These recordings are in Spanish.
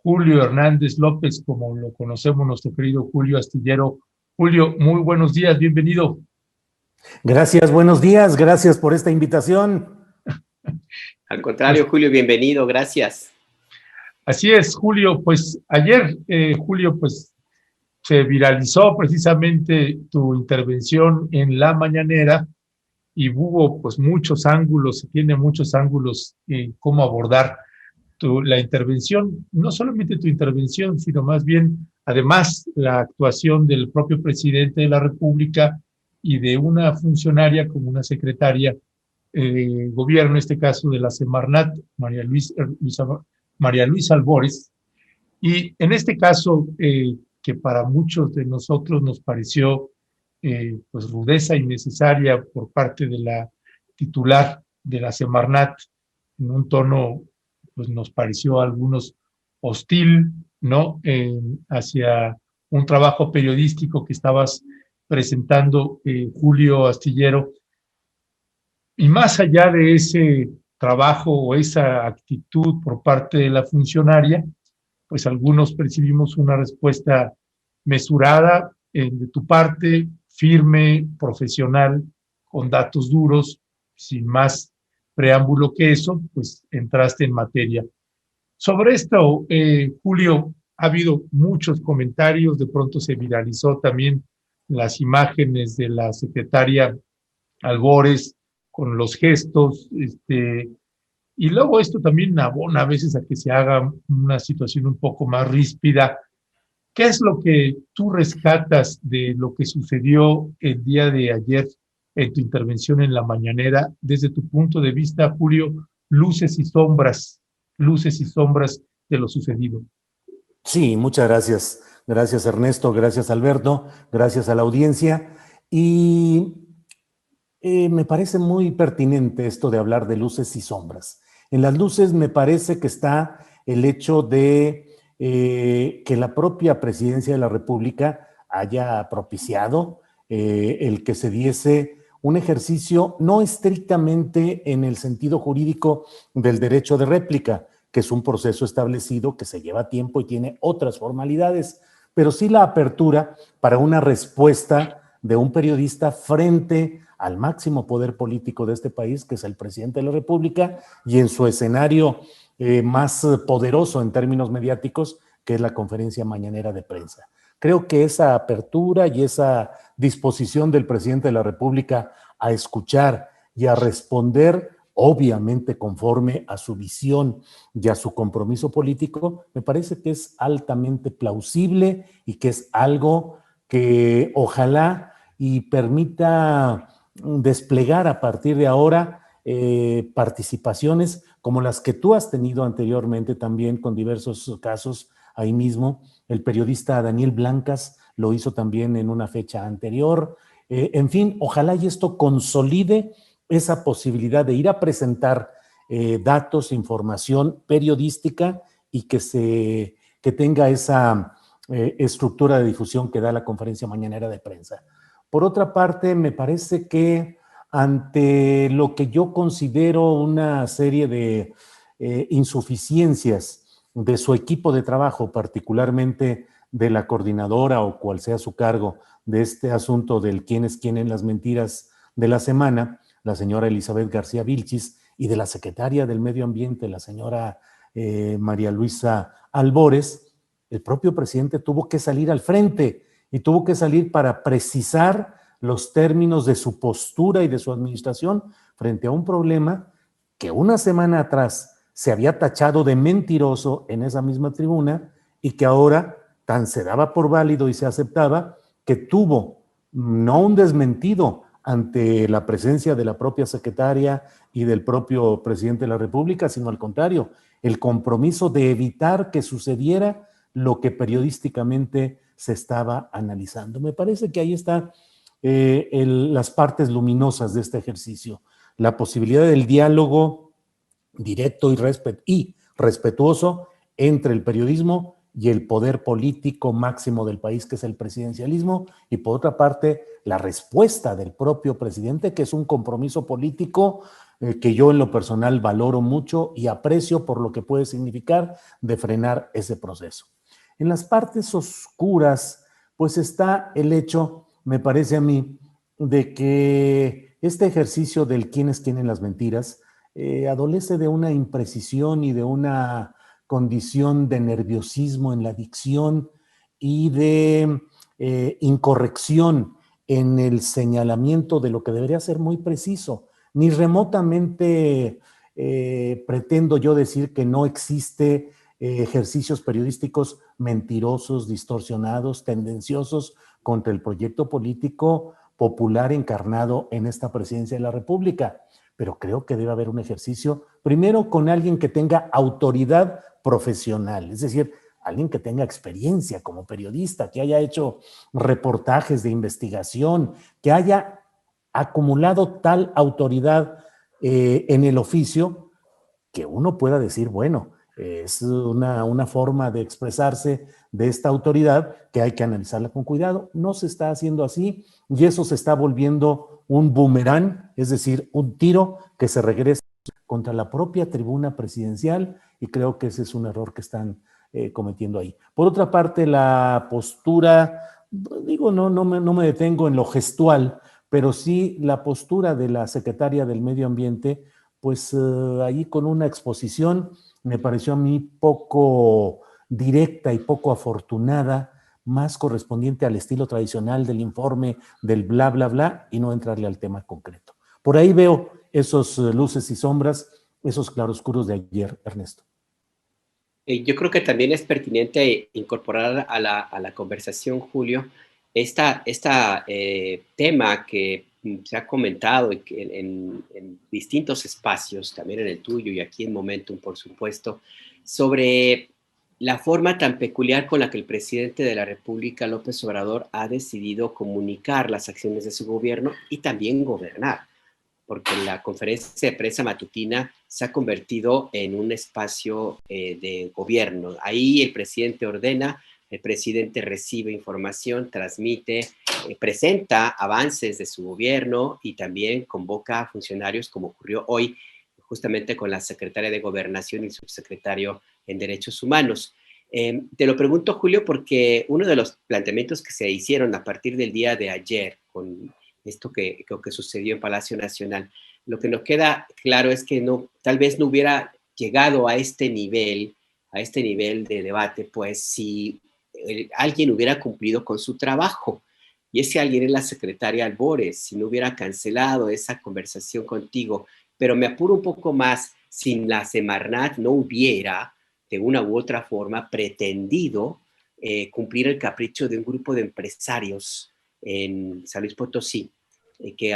Julio Hernández López, como lo conocemos, nuestro querido Julio Astillero. Julio, muy buenos días, bienvenido. Gracias, buenos días, gracias por esta invitación. Al contrario, Julio, bienvenido, gracias. Así es, Julio, pues ayer, Julio, pues se viralizó precisamente tu intervención en la mañanera y hubo pues muchos ángulos, se tiene muchos ángulos en cómo abordar la intervención, no solamente tu intervención, sino más bien, además, la actuación del propio presidente de la República y de una funcionaria como una secretaria de gobierno, en este caso de la Semarnat, María Luisa Albores, y en este caso, que para muchos de nosotros nos pareció pues rudeza innecesaria por parte de la titular de la Semarnat, en un tono, pues nos pareció a algunos hostil, ¿no? Hacia un trabajo periodístico que estabas presentando, Julio Astillero. Y más allá de ese trabajo o esa actitud por parte de la funcionaria, pues algunos percibimos una respuesta mesurada de tu parte, firme, profesional, con datos duros, sin más preámbulo que eso, pues entraste en materia. Sobre esto, Julio, ha habido muchos comentarios, de pronto se viralizó también las imágenes de la secretaria Albores con los gestos, y luego esto también abona a veces a que se haga una situación un poco más ríspida. ¿Qué es lo que tú rescatas de lo que sucedió el día de ayer en tu intervención en la mañanera, desde tu punto de vista, Julio, luces y sombras de lo sucedido? Sí, muchas gracias. Gracias, Ernesto, gracias, Alberto, gracias a la audiencia. Y me parece muy pertinente esto de hablar de luces y sombras. En las luces me parece que está el hecho de que la propia Presidencia de la República haya propiciado el que se diese un ejercicio no estrictamente en el sentido jurídico del derecho de réplica, que es un proceso establecido que se lleva tiempo y tiene otras formalidades, pero sí la apertura para una respuesta de un periodista frente al máximo poder político de este país, que es el presidente de la República, y en su escenario más poderoso en términos mediáticos, que es la conferencia mañanera de prensa. Creo que esa apertura y esa disposición del presidente de la República a escuchar y a responder, obviamente conforme a su visión y a su compromiso político, me parece que es altamente plausible y que es algo que ojalá y permita desplegar a partir de ahora participaciones como las que tú has tenido anteriormente también con diversos casos ahí mismo. El periodista Daniel Blancas lo hizo también en una fecha anterior. En fin, ojalá y esto consolide esa posibilidad de ir a presentar datos, información periodística y que tenga esa estructura de difusión que da la conferencia mañanera de prensa. Por otra parte, me parece que ante lo que yo considero una serie de insuficiencias de su equipo de trabajo, particularmente de la coordinadora o cual sea su cargo de este asunto del quién es quién en las mentiras de la semana, la señora Elizabeth García Vilchis, y de la secretaria del Medio Ambiente, la señora María Luisa Albores, el propio presidente tuvo que salir al frente y tuvo que salir para precisar los términos de su postura y de su administración frente a un problema que una semana atrás se había tachado de mentiroso en esa misma tribuna y que ahora tan se daba por válido y se aceptaba que tuvo no un desmentido ante la presencia de la propia secretaria y del propio presidente de la República, sino al contrario, el compromiso de evitar que sucediera lo que periodísticamente se estaba analizando. Me parece que ahí están las partes luminosas de este ejercicio, la posibilidad del diálogo directo y respetuoso entre el periodismo y el poder político máximo del país, que es el presidencialismo, y por otra parte, la respuesta del propio presidente, que es un compromiso político que yo en lo personal valoro mucho y aprecio por lo que puede significar de frenar ese proceso. En las partes oscuras, pues está el hecho, me parece a mí, de que este ejercicio del quién es quién en las mentiras adolece de una imprecisión y de una condición de nerviosismo en la dicción y de incorrección en el señalamiento de lo que debería ser muy preciso. Ni remotamente pretendo yo decir que no existe ejercicios periodísticos mentirosos, distorsionados, tendenciosos contra el proyecto político popular encarnado en esta presidencia de la República. Pero creo que debe haber un ejercicio, primero con alguien que tenga autoridad profesional, es decir, alguien que tenga experiencia como periodista, que haya hecho reportajes de investigación, que haya acumulado tal autoridad en el oficio que uno pueda decir, bueno, es una forma de expresarse de esta autoridad que hay que analizarla con cuidado. No se está haciendo así y eso se está volviendo un boomerang, es decir, un tiro que se regresa contra la propia tribuna presidencial y creo que ese es un error que están cometiendo ahí. Por otra parte, la postura, digo, no me detengo en lo gestual, pero sí la postura de la secretaria del Medio Ambiente, pues ahí con una exposición me pareció a mí poco directa y poco afortunada, más correspondiente al estilo tradicional del informe, del bla, bla, bla, y no entrarle al tema concreto. Por ahí veo esos luces y sombras, esos claroscuros de ayer, Ernesto. Yo creo que también es pertinente incorporar a la conversación, Julio, tema que se ha comentado en distintos espacios, también en el tuyo y aquí en Momentum, por supuesto, sobre la forma tan peculiar con la que el presidente de la República, López Obrador, ha decidido comunicar las acciones de su gobierno y también gobernar, porque la conferencia de prensa matutina se ha convertido en un espacio de gobierno. Ahí el presidente ordena, el presidente recibe información, transmite, presenta avances de su gobierno y también convoca a funcionarios, como ocurrió hoy, justamente con la secretaria de Gobernación y el subsecretario en Derechos Humanos. Te lo pregunto, Julio, porque uno de los planteamientos que se hicieron a partir del día de ayer con esto que sucedió en Palacio Nacional, lo que nos queda claro es que tal vez no hubiera llegado a este nivel de debate, pues si alguien hubiera cumplido con su trabajo. Y ese alguien es la secretaria Albores, si no hubiera cancelado esa conversación contigo. Pero me apuro un poco más, si la Semarnat no hubiera, de una u otra forma, pretendido cumplir el capricho de un grupo de empresarios en San Luis Potosí, que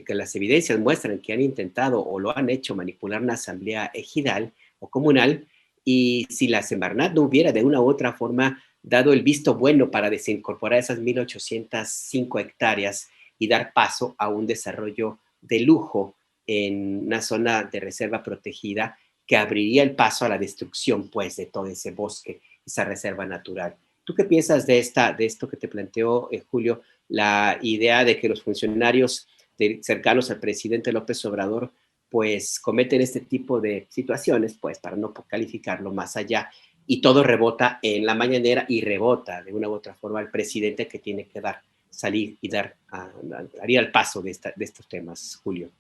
las evidencias muestran que han intentado o lo han hecho manipular una asamblea ejidal o comunal, y si la Semarnat no hubiera de una u otra forma dado el visto bueno para desincorporar esas 1,805 hectáreas y dar paso a un desarrollo de lujo en una zona de reserva protegida que abriría el paso a la destrucción, pues, de todo ese bosque, esa reserva natural. ¿Tú qué piensas de esto que te planteó, Julio, la idea de que los funcionarios cercanos al presidente López Obrador pues cometen este tipo de situaciones, pues para no calificarlo más allá, y todo rebota en la mañanera y rebota de una u otra forma al presidente, que tiene que salir y dar el paso de estos temas, Julio?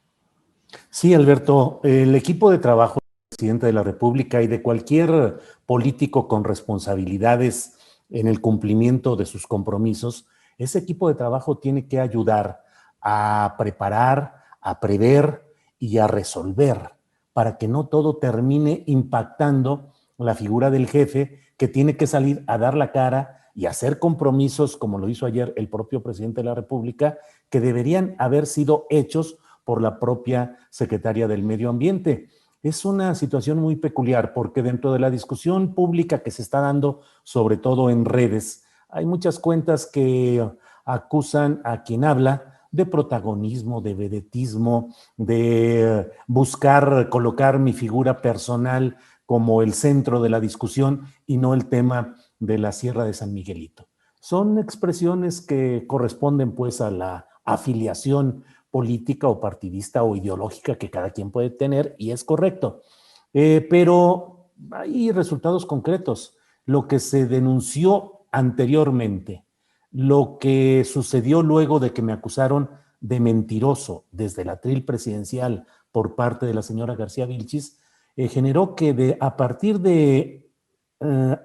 Sí, Alberto, el equipo de trabajo del presidente de la República y de cualquier político con responsabilidades en el cumplimiento de sus compromisos, ese equipo de trabajo tiene que ayudar a preparar, a prever y a resolver para que no todo termine impactando la figura del jefe, que tiene que salir a dar la cara y hacer compromisos, como lo hizo ayer el propio presidente de la República, que deberían haber sido hechos por la propia secretaria del Medio Ambiente. Es una situación muy peculiar porque dentro de la discusión pública que se está dando, sobre todo en redes, hay muchas cuentas que acusan a quien habla de protagonismo, de vedetismo, de buscar colocar mi figura personal como el centro de la discusión y no el tema de la Sierra de San Miguelito. Son expresiones que corresponden pues a la afiliación política o partidista o ideológica que cada quien puede tener, y es correcto. Pero hay resultados concretos. Lo que se denunció anteriormente, lo que sucedió luego de que me acusaron de mentiroso desde el atril presidencial por parte de la señora García Vilchis, generó que a partir de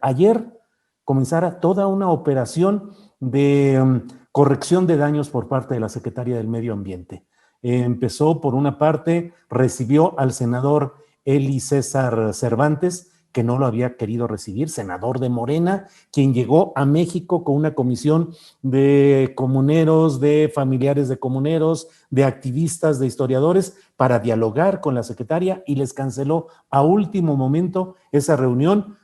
ayer comenzara toda una operación de corrección de daños por parte de la Secretaría del Medio Ambiente. Empezó por una parte, recibió al senador Eli César Cervantes, que no lo había querido recibir, senador de Morena, quien llegó a México con una comisión de comuneros, de familiares de comuneros, de activistas, de historiadores, para dialogar con la secretaria, y les canceló a último momento esa reunión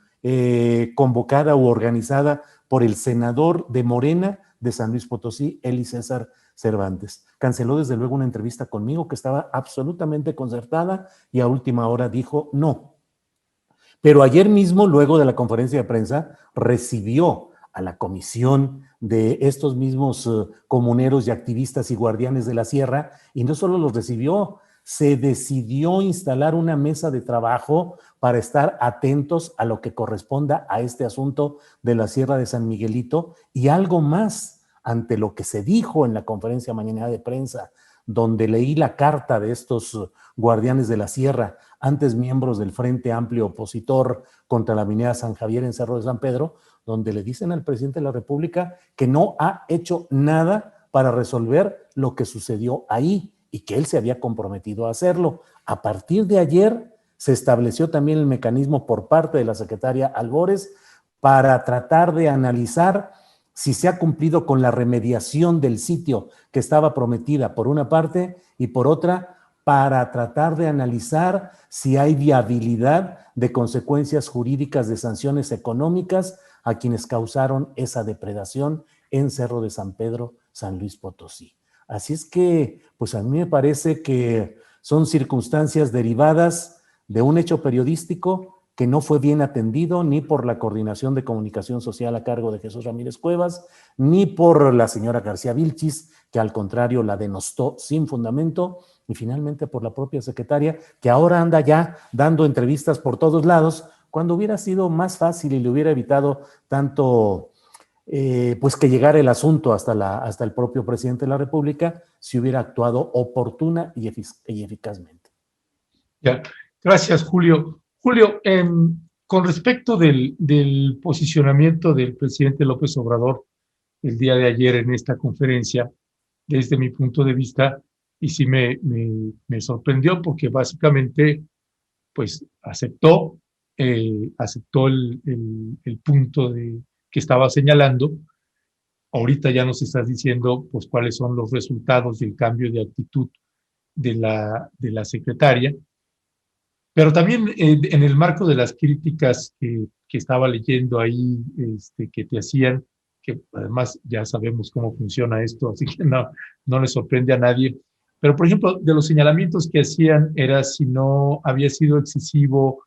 convocada u organizada por el senador de Morena de San Luis Potosí, Eli César Cervantes. Canceló desde luego una entrevista conmigo que estaba absolutamente concertada y a última hora dijo no. Pero ayer mismo, luego de la conferencia de prensa, recibió a la comisión de estos mismos comuneros y activistas y guardianes de la sierra, y no solo los recibió, se decidió instalar una mesa de trabajo para estar atentos a lo que corresponda a este asunto de la Sierra de San Miguelito, y algo más ante lo que se dijo en la conferencia mañanera de prensa, donde leí la carta de estos guardianes de la sierra, antes miembros del Frente Amplio Opositor contra la minera San Javier en Cerro de San Pedro, donde le dicen al presidente de la República que no ha hecho nada para resolver lo que sucedió ahí y que él se había comprometido a hacerlo. A partir de ayer se estableció también el mecanismo por parte de la secretaria Albores para tratar de analizar si se ha cumplido con la remediación del sitio que estaba prometida por una parte, y por otra para tratar de analizar si hay viabilidad de consecuencias jurídicas de sanciones económicas a quienes causaron esa depredación en Cerro de San Pedro, San Luis Potosí. Así es que, pues a mí me parece que son circunstancias derivadas de un hecho periodístico que no fue bien atendido ni por la Coordinación de Comunicación Social a cargo de Jesús Ramírez Cuevas, ni por la señora García Vilchis, que al contrario la denostó sin fundamento, y finalmente por la propia secretaria, que ahora anda ya dando entrevistas por todos lados, cuando hubiera sido más fácil y le hubiera evitado tanto pues que llegara el asunto hasta el propio presidente de la República, si hubiera actuado oportuna y eficazmente. Ya. Gracias, Julio. Julio, con respecto del posicionamiento del presidente López Obrador el día de ayer en esta conferencia, desde mi punto de vista, y sí me sorprendió porque básicamente pues aceptó el punto que estaba señalando. Ahorita ya nos estás diciendo pues cuáles son los resultados del cambio de actitud de la secretaria. Pero también en el marco de las críticas que estaba leyendo ahí, que te hacían, que además ya sabemos cómo funciona esto, así que no le sorprende a nadie. Pero, por ejemplo, de los señalamientos que hacían era si no había sido excesivo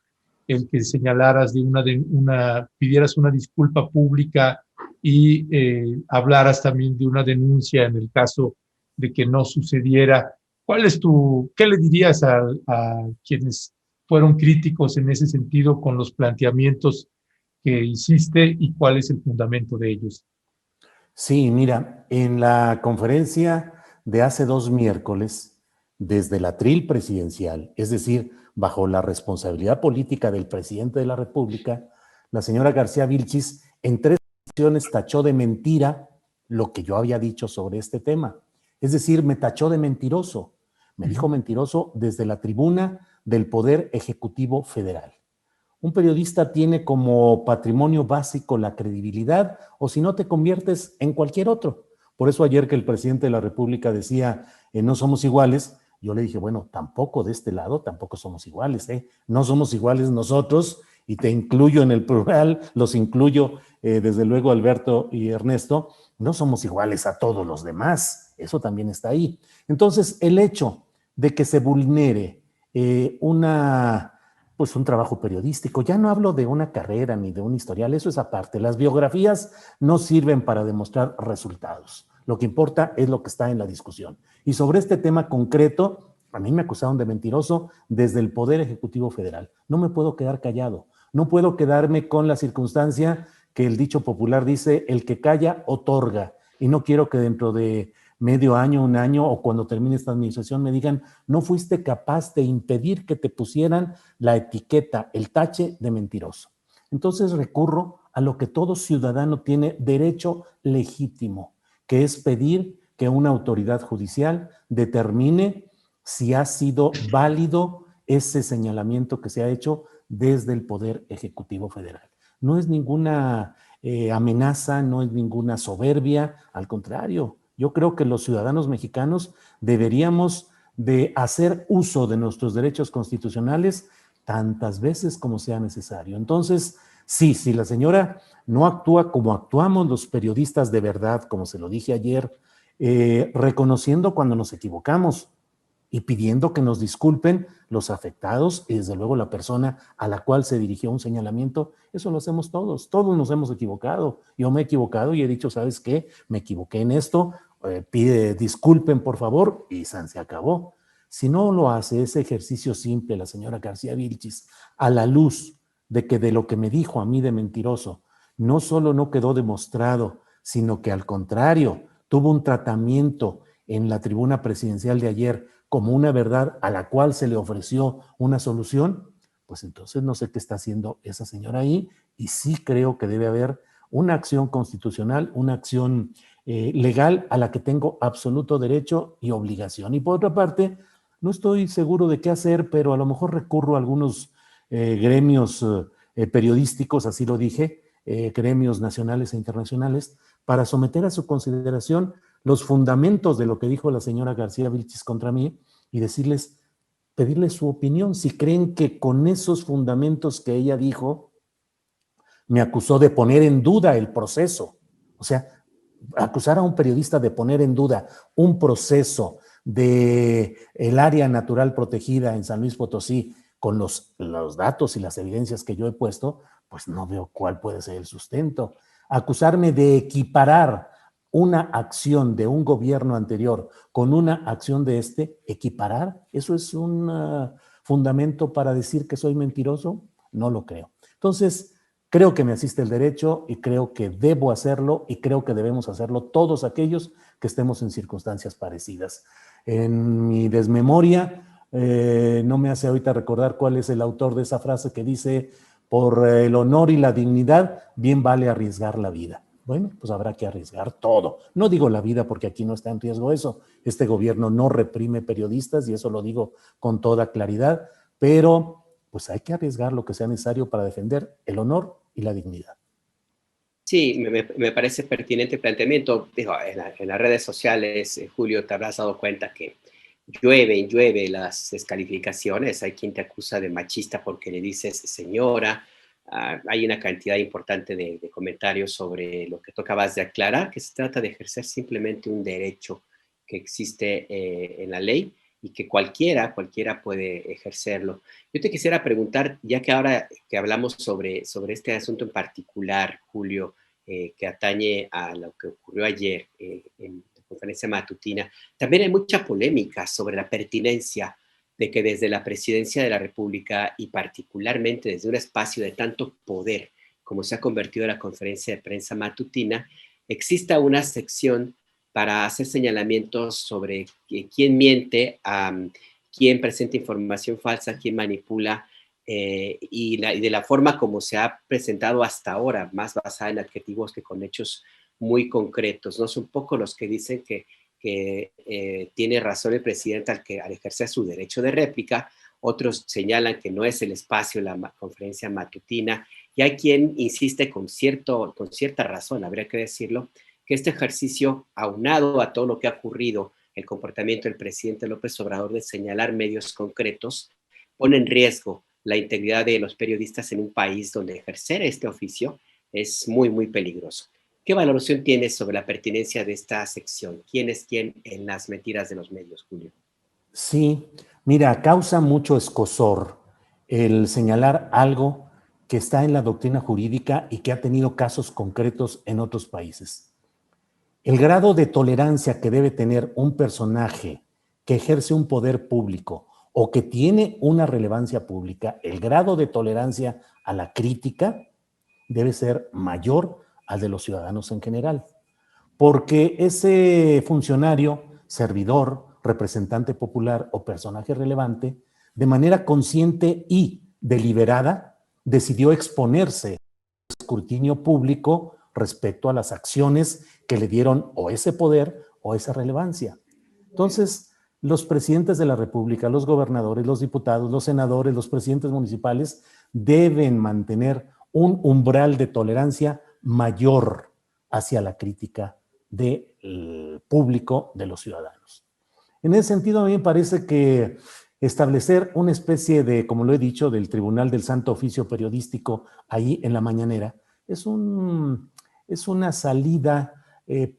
el que señalaras pidieras una disculpa pública y hablaras también de una denuncia en el caso de que no sucediera. ¿Qué le dirías a quienes fueron críticos en ese sentido con los planteamientos que hiciste y cuál es el fundamento de ellos? Sí, mira, en la conferencia de hace 2 miércoles, desde el atril presidencial, es decir, bajo la responsabilidad política del presidente de la República, la señora García Vilchis en 3 ocasiones tachó de mentira lo que yo había dicho sobre este tema. Es decir, me tachó de mentiroso. Me dijo mentiroso desde la tribuna del Poder Ejecutivo Federal. Un periodista tiene como patrimonio básico la credibilidad, o si no te conviertes en cualquier otro. Por eso ayer que el presidente de la República decía no somos iguales, yo le dije, bueno, tampoco de este lado, tampoco somos iguales, no somos iguales nosotros, y te incluyo en el plural, los incluyo desde luego Alberto y Ernesto, no somos iguales a todos los demás, eso también está ahí. Entonces, el hecho de que se vulnere un trabajo periodístico, ya no hablo de una carrera ni de un historial, eso es aparte. Las biografías no sirven para demostrar resultados. Lo que importa es lo que está en la discusión. Y sobre este tema concreto, a mí me acusaron de mentiroso desde el Poder Ejecutivo Federal. No me puedo quedar callado. No puedo quedarme con la circunstancia que el dicho popular dice, el que calla otorga. Y no quiero que dentro de medio año, un año, o cuando termine esta administración me digan, no fuiste capaz de impedir que te pusieran la etiqueta, el tache de mentiroso. Entonces recurro a lo que todo ciudadano tiene derecho legítimo, que es pedir que una autoridad judicial determine si ha sido válido ese señalamiento que se ha hecho desde el Poder Ejecutivo Federal. No es ninguna amenaza, no es ninguna soberbia, al contrario, yo creo que los ciudadanos mexicanos deberíamos de hacer uso de nuestros derechos constitucionales tantas veces como sea necesario. Entonces, sí, si la señora no actúa como actuamos los periodistas de verdad, como se lo dije ayer, reconociendo cuando nos equivocamos y pidiendo que nos disculpen los afectados y desde luego la persona a la cual se dirigió un señalamiento, eso lo hacemos todos nos hemos equivocado. Yo me he equivocado y he dicho, ¿sabes qué? Me equivoqué en esto, pide disculpen por favor y se acabó. Si no lo hace ese ejercicio simple la señora García Vilchis, a la luz de que de lo que me dijo a mí de mentiroso, no solo no quedó demostrado, sino que al contrario, tuvo un tratamiento en la tribuna presidencial de ayer como una verdad a la cual se le ofreció una solución, pues entonces no sé qué está haciendo esa señora ahí y sí creo que debe haber una acción constitucional, una acción legal a la que tengo absoluto derecho y obligación. Y por otra parte, no estoy seguro de qué hacer, pero a lo mejor recurro a algunos gremios periodísticos, así lo dije, gremios nacionales e internacionales, para someter a su consideración los fundamentos de lo que dijo la señora García Vilchis contra mí y decirles, pedirles su opinión, si creen que con esos fundamentos que ella dijo, me acusó de poner en duda el proceso. O sea, acusar a un periodista de poner en duda un proceso de el área natural protegida en San Luis Potosí con los datos y las evidencias que yo he puesto, pues no veo cuál puede ser el sustento. Acusarme de equiparar una acción de un gobierno anterior con una acción de equiparar, ¿eso es un fundamento para decir que soy mentiroso? No lo creo. Entonces, creo que me asiste el derecho y creo que debo hacerlo y creo que debemos hacerlo todos aquellos que estemos en circunstancias parecidas. En mi desmemoria, no me hace ahorita recordar cuál es el autor de esa frase que dice, por el honor y la dignidad, bien vale arriesgar la vida. Bueno, pues habrá que arriesgar todo. No digo la vida porque aquí no está en riesgo eso. Este gobierno no reprime periodistas y eso lo digo con toda claridad, pero pues hay que arriesgar lo que sea necesario para defender el honor y la dignidad. Sí, me parece pertinente el planteamiento. Digo, en las redes sociales, Julio, te habrás dado cuenta que llueve las descalificaciones. Hay quien te acusa de machista porque le dices señora. Hay una cantidad importante de comentarios sobre lo que tú acabas de aclarar, que se trata de ejercer simplemente un derecho que existe en la ley y que cualquiera puede ejercerlo. Yo te quisiera preguntar, ya que ahora que hablamos sobre este asunto en particular, Julio, que atañe a lo que ocurrió ayer en la conferencia matutina, también hay mucha polémica sobre la pertinencia de que desde la Presidencia de la República y particularmente desde un espacio de tanto poder como se ha convertido en la conferencia de prensa matutina, exista una sección para hacer señalamientos sobre quién miente, quién presenta información falsa, quién manipula, y de la forma como se ha presentado hasta ahora, más basada en adjetivos que con hechos muy concretos, ¿no? Son pocos los que dicen que tiene razón el presidente al ejercer su derecho de réplica, otros señalan que no es el espacio la conferencia matutina, y hay quien insiste con cierta razón, habría que decirlo, que este ejercicio, aunado a todo lo que ha ocurrido, el comportamiento del presidente López Obrador de señalar medios concretos, pone en riesgo la integridad de los periodistas en un país donde ejercer este oficio es muy, muy peligroso. ¿Qué valoración tienes sobre la pertinencia de esta sección? ¿Quién es quién en las mentiras de los medios, Julio? Sí, mira, causa mucho escozor el señalar algo que está en la doctrina jurídica y que ha tenido casos concretos en otros países. El grado de tolerancia que debe tener un personaje que ejerce un poder público o que tiene una relevancia pública, el grado de tolerancia a la crítica debe ser mayor al de los ciudadanos en general, porque ese funcionario, servidor, representante popular o personaje relevante, de manera consciente y deliberada, decidió exponerse al escrutinio público respecto a las acciones que le dieron o ese poder o esa relevancia. Entonces, los presidentes de la República, los gobernadores, los diputados, los senadores, los presidentes municipales deben mantener un umbral de tolerancia mayor hacia la crítica del público, de los ciudadanos. En ese sentido, a mí me parece que establecer una especie de, como lo he dicho, del Tribunal del Santo Oficio Periodístico ahí en la mañanera es una salida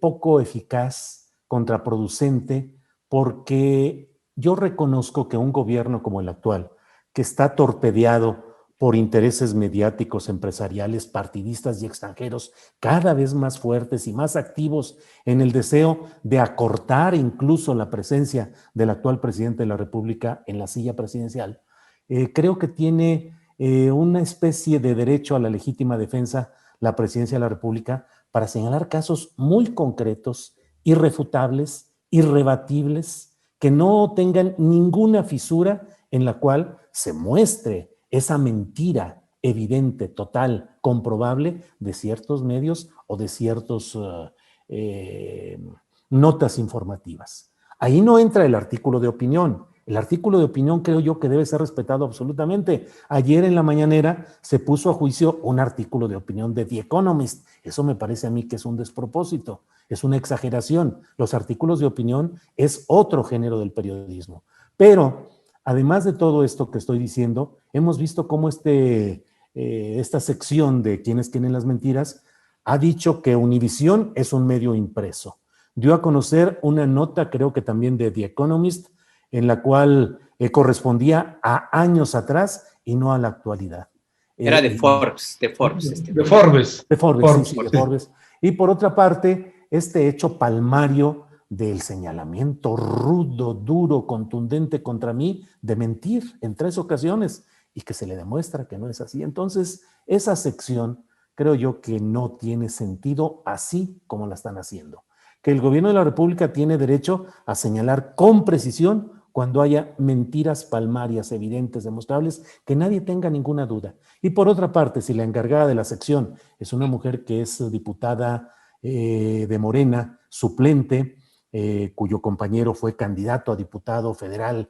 poco eficaz, contraproducente, porque yo reconozco que un gobierno como el actual, que está torpedeado por intereses mediáticos, empresariales, partidistas y extranjeros cada vez más fuertes y más activos en el deseo de acortar incluso la presencia del actual presidente de la República en la silla presidencial, creo que tiene una especie de derecho a la legítima defensa la presidencia de la República para señalar casos muy concretos, irrefutables, irrebatibles, que no tengan ninguna fisura en la cual se muestre esa mentira evidente, total, comprobable de ciertos medios o de ciertas notas informativas. Ahí no entra el artículo de opinión. El artículo de opinión creo yo que debe ser respetado absolutamente. Ayer en la mañanera se puso a juicio un artículo de opinión de The Economist. Eso me parece a mí que es un despropósito, es una exageración. Los artículos de opinión es otro género del periodismo. Pero además de todo esto que estoy diciendo, hemos visto cómo esta sección de Quienes tienen las mentiras ha dicho que Univisión es un medio impreso. Dio a conocer una nota, creo que también de The Economist, en la cual correspondía a años atrás y no a la actualidad. Era de Forbes. De Forbes. De Forbes, sí, de Forbes. Y por otra parte, este hecho palmario del señalamiento rudo, duro, contundente contra mí de mentir en 3 ocasiones y que se le demuestra que no es así. Entonces, esa sección creo yo que no tiene sentido así como la están haciendo. Que el gobierno de la República tiene derecho a señalar con precisión cuando haya mentiras palmarias, evidentes, demostrables, que nadie tenga ninguna duda. Y por otra parte, si la encargada de la sección es una mujer que es diputada de Morena, suplente, cuyo compañero fue candidato a diputado federal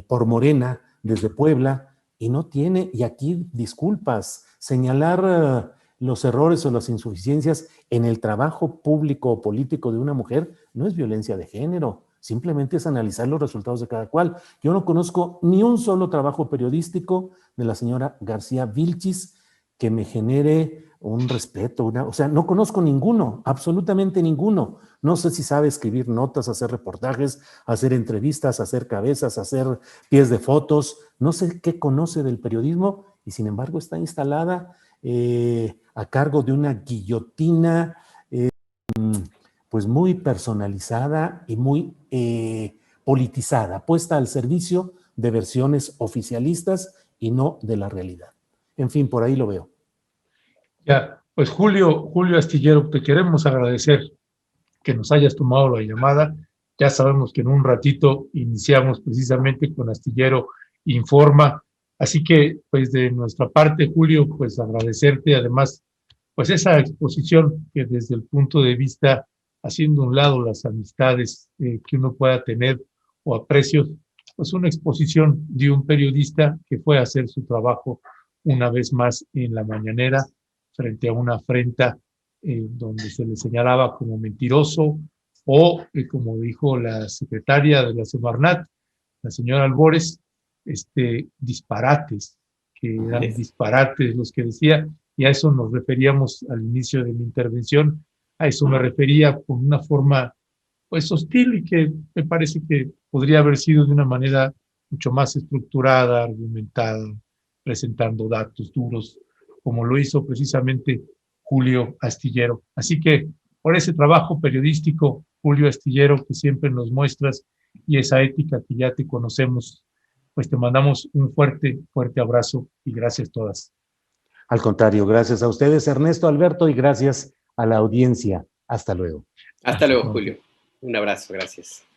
por Morena desde Puebla, y no tiene, y aquí disculpas, señalar los errores o las insuficiencias en el trabajo público o político de una mujer no es violencia de género, simplemente es analizar los resultados de cada cual. Yo no conozco ni un solo trabajo periodístico de la señora García Vilchis que me genere un respeto, o sea, no conozco ninguno, absolutamente ninguno. No sé si sabe escribir notas, hacer reportajes, hacer entrevistas, hacer cabezas, hacer pies de fotos, no sé qué conoce del periodismo y sin embargo está instalada a cargo de una guillotina pues muy personalizada y muy politizada, puesta al servicio de versiones oficialistas y no de la realidad. En fin, por ahí lo veo. Ya, pues Julio Astillero, te queremos agradecer que nos hayas tomado la llamada. Ya sabemos que en un ratito iniciamos precisamente con Astillero Informa. Así que, pues de nuestra parte, Julio, pues agradecerte además, pues esa exposición que desde el punto de vista, haciendo a un lado las amistades que uno pueda tener o aprecios, pues una exposición de un periodista que fue a hacer su trabajo una vez más en la mañanera frente a una afrenta donde se le señalaba como mentiroso o, como dijo la secretaria de la Semarnat, la señora Albores, disparates, que eran disparates los que decía, y a eso nos referíamos al inicio de mi intervención, a eso me refería con una forma pues hostil y que me parece que podría haber sido de una manera mucho más estructurada, argumentada, presentando datos duros, como lo hizo precisamente Julio Astillero. Así que, por ese trabajo periodístico, Julio Astillero, que siempre nos muestras, y esa ética que ya te conocemos. Pues te mandamos un fuerte, fuerte abrazo y gracias todas. Al contrario, gracias a ustedes, Ernesto, Alberto, y gracias a la audiencia. Hasta luego. Hasta luego, Julio. Un abrazo, gracias.